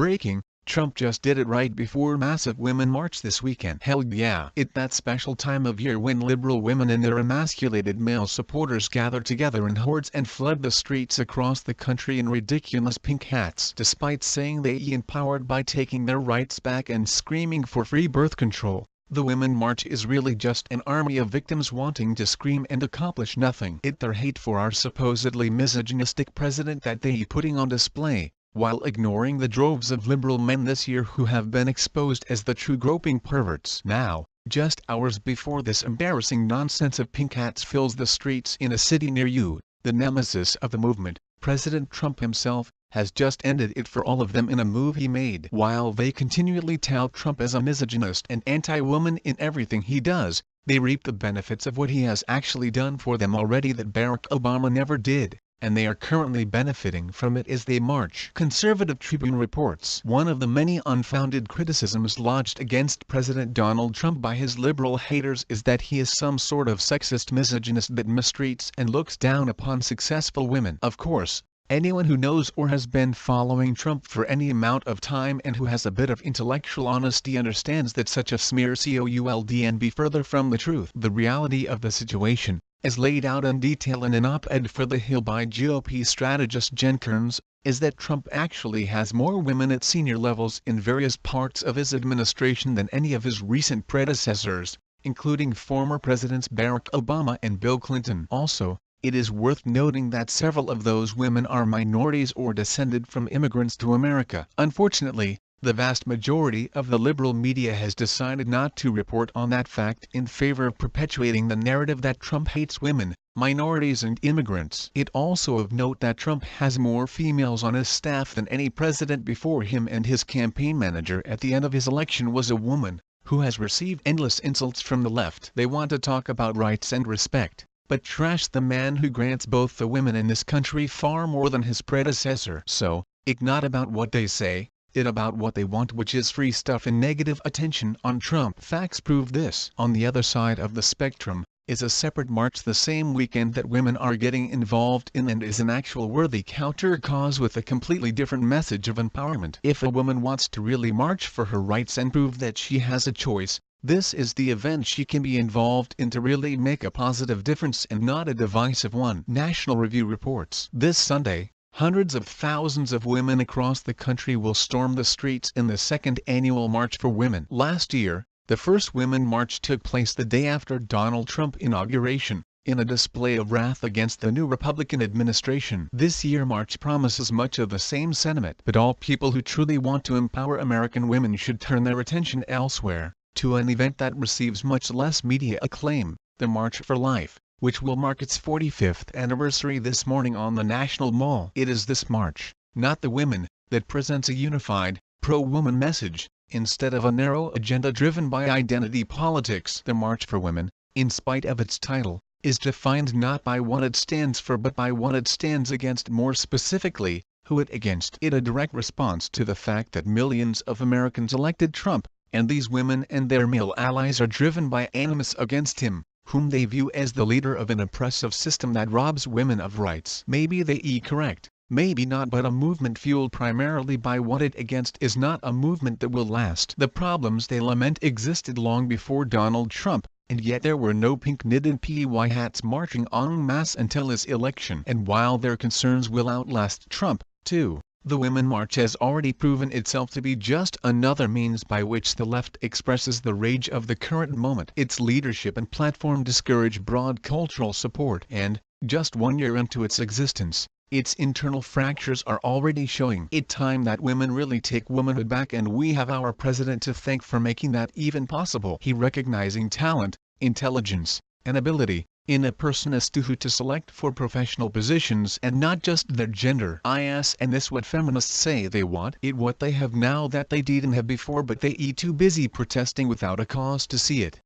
Breaking: Trump just did it right before massive women march this weekend. Hell yeah. It's that special time of year when liberal women and their emasculated male supporters gather together in hordes and flood the streets across the country in ridiculous pink hats. Despite saying they are empowered by taking their rights back and screaming for free birth control, the Women March is really just an army of victims wanting to scream and accomplish nothing. It's their hate for our supposedly misogynistic president that they are putting on display, while ignoring the droves of liberal men this year who have been exposed as the true groping perverts. Now, just hours before this embarrassing nonsense of pink hats fills the streets in a city near you, the nemesis of the movement, President Trump himself, has just ended it for all of them in a move he made. While they continually tout Trump as a misogynist and anti-woman in everything he does, they reap the benefits of what he has actually done for them already that Barack Obama never did, and they are currently benefiting from it as they march. Conservative Tribune reports one of the many unfounded criticisms lodged against President Donald Trump by his liberal haters is that he is some sort of sexist misogynist that mistreats and looks down upon successful women. Of course, anyone who knows or has been following Trump for any amount of time and who has a bit of intellectual honesty understands that such a smear couldn't be further from the truth. The reality of the situation, as laid out in detail in an op-ed for The Hill by GOP strategist Jen Kearns, is that Trump actually has more women at senior levels in various parts of his administration than any of his recent predecessors, including former Presidents Barack Obama and Bill Clinton. Also, it is worth noting that several of those women are minorities or descended from immigrants to America. Unfortunately, the vast majority of the liberal media has decided not to report on that fact in favor of perpetuating the narrative that Trump hates women, minorities and immigrants. It also of note that Trump has more females on his staff than any president before him, and his campaign manager at the end of his election was a woman, who has received endless insults from the left. They want to talk about rights and respect, but trash the man who grants both the women in this country far more than his predecessor. So, it's not about what they say, it's about what they want, which is free stuff and negative attention on Trump. Facts prove this. On the other side of the spectrum is a separate march the same weekend that women are getting involved in and is an actual worthy counter cause with a completely different message of empowerment. If a woman wants to really march for her rights and prove that she has a choice, this is the event she can be involved in to really make a positive difference and not a divisive one. National Review reports this Sunday, hundreds of thousands of women across the country will storm the streets in the second annual March for Women. Last year, the first Women March took place the day after Donald Trump's inauguration, in a display of wrath against the new Republican administration. This year's march promises much of the same sentiment, but all people who truly want to empower American women should turn their attention elsewhere, to an event that receives much less media acclaim, the March for Life, which will mark its 45th anniversary this morning on the National Mall. It is this march, not the women, that presents a unified, pro-woman message, instead of a narrow agenda driven by identity politics. The March for Women, in spite of its title, is defined not by what it stands for but by what it stands against, more specifically, who it against. It a direct response to the fact that millions of Americans elected Trump, and these women and their male allies are driven by animus against him, whom they view as the leader of an oppressive system that robs women of rights. Maybe they are correct, maybe not, but a movement fueled primarily by what it against is not a movement that will last. The problems they lament existed long before Donald Trump, and yet there were no pink knitted PY hats marching en masse until his election. And while their concerns will outlast Trump, too, the Women March has already proven itself to be just another means by which the left expresses the rage of the current moment. Its leadership and platform discourage broad cultural support, and, just 1 year into its existence, its internal fractures are already showing. It's time that women really take womanhood back, and we have our president to thank for making that even possible. He recognizing talent, intelligence, and ability in a person as to who to select for professional positions and not just their gender. And this what feminists say they want. It what they have now that they didn't have before, but they too busy protesting without a cause to see it.